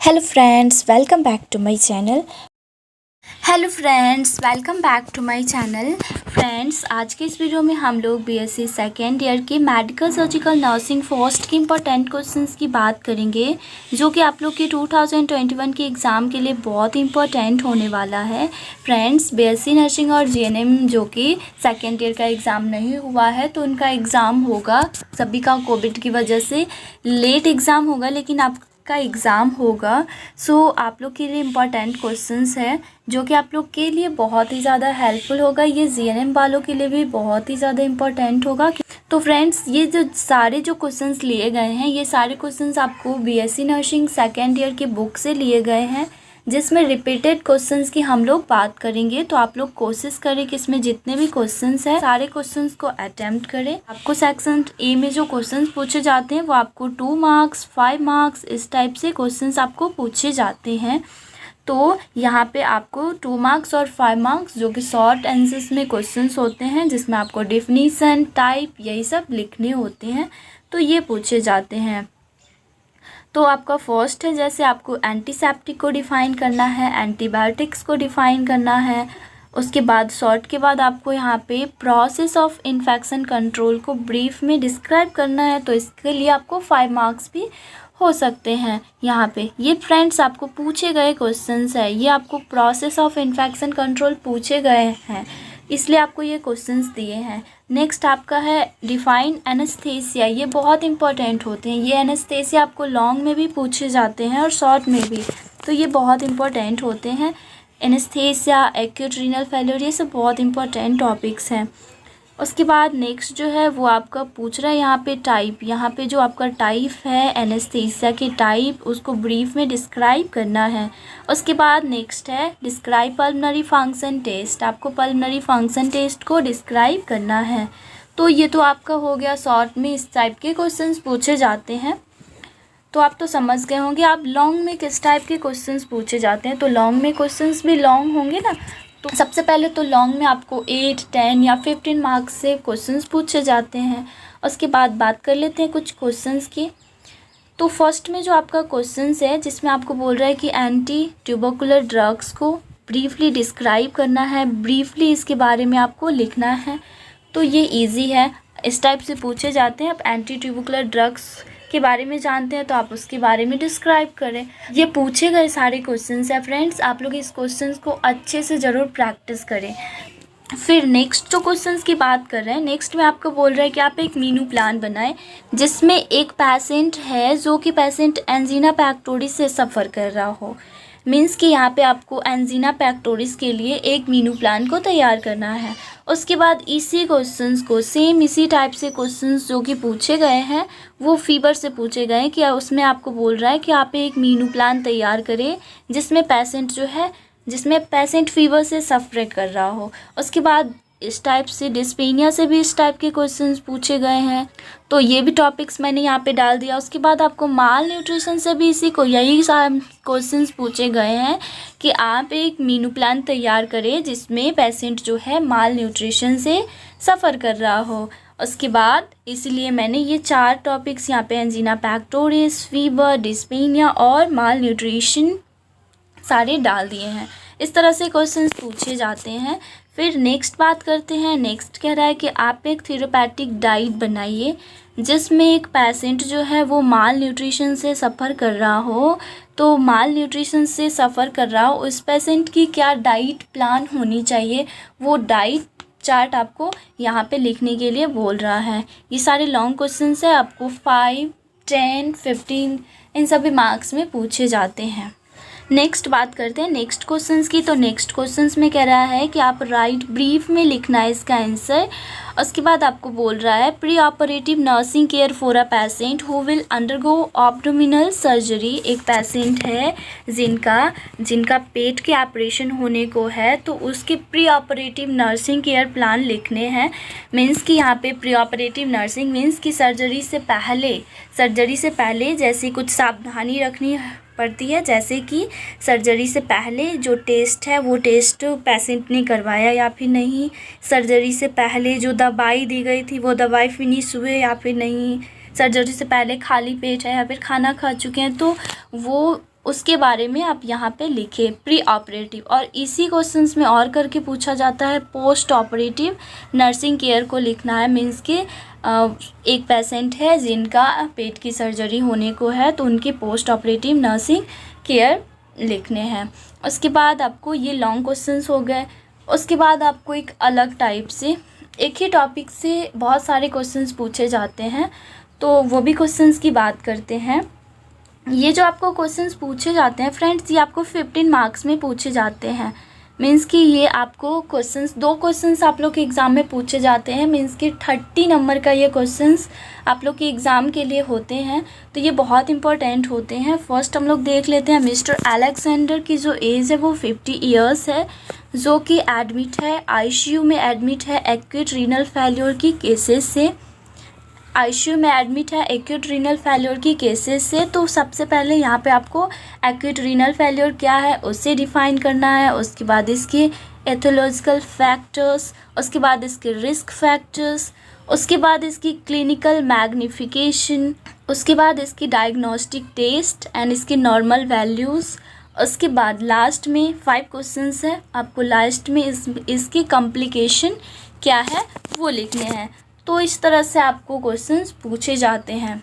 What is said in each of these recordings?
Hello friends, welcome back to my channel. Friends, आज के इस वीडियो में हम लोग बीएससी सेकेंड ईयर के मेडिकल सर्जिकल नर्सिंग फर्स्ट के इम्पोर्टेंट क्वेश्चंस की बात करेंगे, जो कि आप लोग के 2021 के एग्ज़ाम के लिए बहुत इंपॉर्टेंट होने वाला है। फ्रेंड्स, बीएससी नर्सिंग और जीएनएम जो कि सेकेंड ईयर का एग्ज़ाम नहीं हुआ है, तो उनका एग्ज़ाम होगा, सभी का कोविड की वजह से लेट एग्ज़ाम होगा, लेकिन आपका एग्ज़ाम होगा। सो आप लोग के लिए इम्पॉर्टेंट क्वेश्चंस है जो कि आप लोग के लिए बहुत ही ज़्यादा हेल्पफुल होगा। ये जीएनएम वालों के लिए भी बहुत ही ज़्यादा इम्पॉर्टेंट होगा। तो फ्रेंड्स, ये जो सारे जो क्वेश्चंस लिए गए हैं, ये सारे क्वेश्चंस आपको बीएससी नर्सिंग सेकेंड ईयर की बुक से लिए गए हैं, जिसमें रिपीटेड क्वेश्चंस की हम लोग बात करेंगे। तो आप लोग कोशिश करें कि इसमें जितने भी क्वेश्चंस हैं सारे क्वेश्चंस को अटेम्प्ट करें। आपको सेक्शन ए में जो क्वेश्चंस पूछे जाते हैं वो आपको 2 मार्क्स 5 मार्क्स इस टाइप से क्वेश्चंस आपको पूछे जाते हैं। तो यहाँ पे आपको 2 मार्क्स और 5 मार्क्स जो कि शॉर्ट आंसर्स में क्वेश्चंस होते हैं, जिसमें आपको डिफिनीसन टाइप यही सब लिखने होते हैं, तो ये पूछे जाते हैं। तो आपका फर्स्ट है, जैसे आपको एंटीसेप्टिक को डिफ़ाइन करना है, एंटीबायोटिक्स को डिफ़ाइन करना है। उसके बाद शॉर्ट के बाद आपको यहाँ पे प्रोसेस ऑफ इन्फेक्शन कंट्रोल को ब्रीफ में डिस्क्राइब करना है, तो इसके लिए आपको 5 मार्क्स भी हो सकते हैं। यहाँ पे ये फ्रेंड्स आपको पूछे गए क्वेश्चंस है, ये आपको प्रोसेस ऑफ इन्फेक्शन कंट्रोल पूछे गए हैं, इसलिए आपको ये क्वेश्चंस दिए हैं। नेक्स्ट आपका है डिफाइन एनेस्थीसिया, ये बहुत इंपॉर्टेंट होते हैं। ये एनेस्थीसिया आपको लॉन्ग में भी पूछे जाते हैं और शॉर्ट में भी, तो ये बहुत इंपॉर्टेंट होते हैं। एनेस्थीसिया, एक्यूट रीनल फेलियर, ये सब बहुत इंपॉर्टेंट टॉपिक्स हैं। उसके बाद नेक्स्ट जो है वो आपका पूछ रहा है यहाँ पे टाइप, यहाँ पे जो आपका टाइप है एनेस्थीसिया के टाइप, उसको ब्रीफ में डिस्क्राइब करना है। उसके बाद नेक्स्ट है डिस्क्राइब पल्मोनरी फंक्शन टेस्ट, आपको पल्मोनरी फंक्शन टेस्ट को डिस्क्राइब करना है। तो ये तो आपका हो गया शॉर्ट में इस टाइप के क्वेश्चंस पूछे जाते हैं। तो आप तो समझ गए होंगे आप लॉन्ग में किस टाइप के क्वेश्चंस पूछे जाते हैं। तो लॉन्ग में क्वेश्चंस भी लॉन्ग होंगे ना, तो सबसे पहले तो लॉन्ग में आपको 8, 10 या 15 मार्क्स से क्वेश्चंस पूछे जाते हैं। उसके बाद बात कर लेते हैं कुछ क्वेश्चंस की। तो फर्स्ट में जो आपका क्वेश्चंस है, जिसमें आपको बोल रहा है कि एंटी ट्यूबरकुलर ड्रग्स को ब्रीफली डिस्क्राइब करना है, ब्रीफली इसके बारे में आपको लिखना है। तो ये ईजी है, इस टाइप से पूछे जाते हैं। आप एंटी ट्यूबरकुलर ड्रग्स के बारे में जानते हैं तो आप उसके बारे में डिस्क्राइब करें। ये पूछे गए सारे क्वेश्चंस हैं फ्रेंड्स, आप लोग इस क्वेश्चंस को अच्छे से ज़रूर प्रैक्टिस करें। फिर नेक्स्ट जो क्वेश्चंस की बात कर रहे हैं, नेक्स्ट में आपको बोल रहा है कि आप एक मीनू प्लान बनाएं, जिसमें एक पेशेंट है जो कि पेशेंट एंजीना पेक्टोरिस से सफ़र कर रहा हो। मीन्स कि यहाँ पे आपको एंजीना पेक्टोरिस के लिए एक मीनू प्लान को तैयार करना है। उसके बाद इसी क्वेश्चंस को सेम इसी टाइप से क्वेश्चंस जो कि पूछे गए हैं वो फीवर से पूछे गए हैं, कि उसमें आपको बोल रहा है कि आप एक मीनू प्लान तैयार करें जिसमें पेशेंट फीवर से सफ़र कर रहा हो। उसके बाद इस टाइप से डिस्पेनिया से भी इस टाइप के क्वेश्चंस पूछे गए हैं, तो ये भी टॉपिक्स मैंने यहाँ पे डाल दिया। उसके बाद आपको माल न्यूट्रिशन से भी यही क्वेश्चंस पूछे गए हैं कि आप एक मीनू प्लान तैयार करें जिसमें पेशेंट जो है माल न्यूट्रिशन से सफ़र कर रहा हो। उसके बाद इसलिए मैंने ये 4 टॉपिक्स यहाँ पे एंजीना पेक्टोरिस, फीवर, डिस्पेनिया और माल न्यूट्रिशन सारे डाल दिए हैं। इस तरह से क्वेश्चंस पूछे जाते हैं। फिर नेक्स्ट बात करते हैं। नेक्स्ट कह रहा है कि आप एक थेरेपैटिक डाइट बनाइए जिसमें एक पेशेंट जो है वो माल न्यूट्रिशन से सफ़र कर रहा हो। तो माल न्यूट्रिशन से सफ़र कर रहा हो उस पेशेंट की क्या डाइट प्लान होनी चाहिए, वो डाइट चार्ट आपको यहाँ पे लिखने के लिए बोल रहा है। ये सारे लॉन्ग क्वेश्चंस है, आपको 5, 10, 15 इन सभी मार्क्स में पूछे जाते हैं। नेक्स्ट बात करते हैं नेक्स्ट क्वेश्चंस की। तो नेक्स्ट क्वेश्चंस में कह रहा है कि आप राइट ब्रीफ में लिखना है इसका आंसर। उसके बाद आपको बोल रहा है pre operative nursing care for a patient who will undergo abdominal surgery. एक पेशेंट है जिनका पेट के ऑपरेशन होने को है, तो उसके pre operative nursing care plan लिखने हैं। मीन्स कि यहाँ पे प्री ऑपरेटिव नर्सिंग मीन्स कि सर्जरी से पहले जैसे कुछ सावधानी रखनी पड़ती है, जैसे कि सर्जरी से पहले जो टेस्ट है वो टेस्ट पेशेंट ने करवाया या फिर नहीं, सर्जरी से पहले जो दवाई दी गई थी वो दवाई फिनिश हुए या फिर नहीं, सर्जरी से पहले खाली पेट है या फिर खाना खा चुके हैं, तो वो उसके बारे में आप यहाँ पे लिखें प्री ऑपरेटिव। और इसी क्वेश्चंस में और करके पूछा जाता है पोस्ट ऑपरेटिव नर्सिंग केयर को लिखना है। मीन्स कि एक पेशेंट है जिनका पेट की सर्जरी होने को है तो उनके पोस्ट ऑपरेटिव नर्सिंग केयर लिखने हैं। उसके बाद आपको ये लॉन्ग क्वेश्चंस हो गए। उसके बाद आपको एक अलग टाइप से एक ही टॉपिक से बहुत सारे क्वेश्चंस पूछे जाते हैं, तो वो भी क्वेश्चंस की बात करते हैं। ये जो आपको क्वेश्चंस पूछे जाते हैं फ्रेंड्स, ये आपको 15 मार्क्स में पूछे जाते हैं। मीन्स कि ये आपको क्वेश्चंस, 2 क्वेश्चंस आप लोग के एग्ज़ाम में पूछे जाते हैं। मीन्स कि 30 नंबर का ये क्वेश्चंस आप लोग के एग्ज़ाम के लिए होते हैं, तो ये बहुत इंपॉर्टेंट होते हैं। फर्स्ट हम लोग देख लेते हैं मिस्टर अलेक्जेंडर की जो एज है वो 50 ईयर्स है, जो कि एडमिट है, आईसीयू में एडमिट है एक्यूट रीनल फेल्योर की केसेस से। आईसीयू में एडमिट है एक्यूट रीनल फेल्योर की केसेस से। तो सबसे पहले यहाँ पे आपको एक्यूट रीनल फेल्योर क्या है उसे डिफ़ाइन करना है। उसके बाद इसके एथियोलॉजिकल फैक्टर्स, उसके बाद इसके रिस्क फैक्टर्स, उसके बाद इसकी क्लिनिकल मैग्निफिकेशन, उसके बाद इसकी डायग्नोस्टिक टेस्ट एंड इसके नॉर्मल वैल्यूज़। उसके बाद लास्ट में 5 क्वेश्चंस है, आपको लास्ट में इसकी कॉम्प्लिकेशन क्या है वो लिखने हैं। तो इस तरह से आपको क्वेश्चंस पूछे जाते हैं।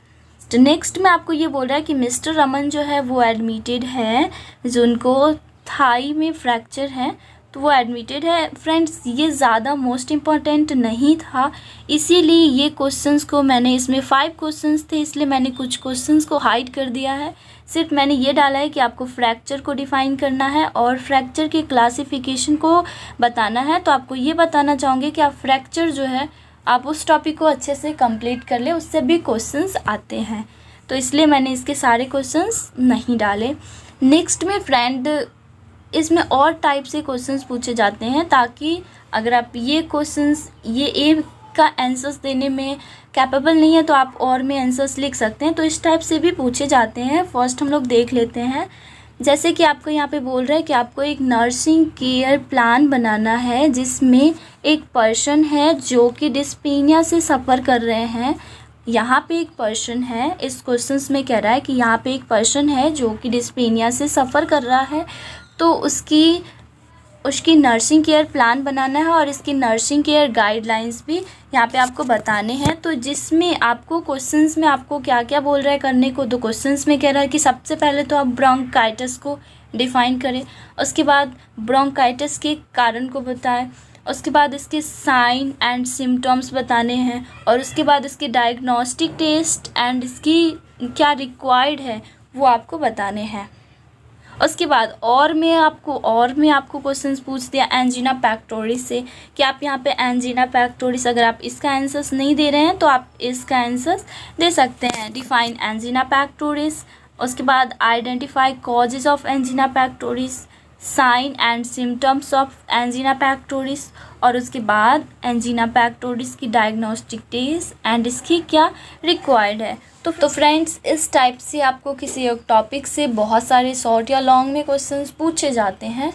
तो नेक्स्ट में आपको ये बोल रहा है कि मिस्टर रमन जो है वो एडमिटेड है, जो उनको थाई में फ्रैक्चर है तो वो एडमिटेड है। फ्रेंड्स ये ज़्यादा मोस्ट इम्पॉर्टेंट नहीं था, इसीलिए ये क्वेश्चंस को मैंने, इसमें 5 क्वेश्चंस थे इसलिए मैंने कुछ क्वेश्चंस को हाइड कर दिया है। सिर्फ मैंने ये डाला है कि आपको फ्रैक्चर को डिफ़ाइन करना है और फ्रैक्चर की क्लासिफिकेशन को बताना है। तो आपको ये बताना चाहूँगी कि आप फ्रैक्चर जो है आप उस टॉपिक को अच्छे से कंप्लीट कर ले, उससे भी क्वेश्चंस आते हैं, तो इसलिए मैंने इसके सारे क्वेश्चंस नहीं डाले। नेक्स्ट में फ्रेंड इसमें और टाइप से क्वेश्चंस पूछे जाते हैं, ताकि अगर आप ये क्वेश्चंस ये ए का आंसर्स देने में कैपेबल नहीं है तो आप और में आंसर्स लिख सकते हैं। तो इस टाइप से भी पूछे जाते हैं। फर्स्ट हम लोग देख लेते हैं, जैसे कि आपको यहाँ पे बोल रहा है कि आपको एक नर्सिंग केयर प्लान बनाना है जिसमें एक पर्सन है जो कि डिस्पीनिया से सफ़र कर रहे हैं। यहाँ पे एक पर्सन है, इस क्वेश्चंस में कह रहा है कि यहाँ पे एक पर्सन है जो कि डिस्पीनिया से सफ़र कर रहा है, तो उसकी नर्सिंग केयर प्लान बनाना है और इसकी नर्सिंग केयर गाइडलाइंस भी यहाँ पे आपको बताने हैं। तो जिसमें आपको क्वेश्चंस में आपको क्या क्या बोल रहा है करने को, तो क्वेश्चंस में कह रहा है कि सबसे पहले तो आप ब्रोंकाइटिस को डिफ़ाइन करें, उसके बाद ब्रोंकाइटिस के कारण को बताएं, उसके बाद इसके साइन एंड सिम्टम्स बताने हैं, और उसके बाद इसके डायग्नोस्टिक टेस्ट एंड इसकी क्या रिक्वायर्ड है वो आपको बताने हैं। उसके बाद और में आपको क्वेश्चंस पूछ दिया एंजीना पेक्टोरिस से कि आप यहाँ पे एंजीना पेक्टोरिस, अगर आप इसका आंसर्स नहीं दे रहे हैं तो आप इसका आंसर्स दे सकते हैं, डिफाइन एंजीना पेक्टोरिस। उसके बाद identify causes of angina pectoris, sign and symptoms of angina pectoris, और उसके बाद एंजीना पेक्टोरिस की डायग्नोस्टिक टेस्ट एंड इसकी क्या रिक्वायर्ड है। तो फ्रेंड्स इस टाइप से आपको किसी एक टॉपिक से बहुत सारे शॉर्ट या लॉन्ग में क्वेश्चंस पूछे जाते हैं।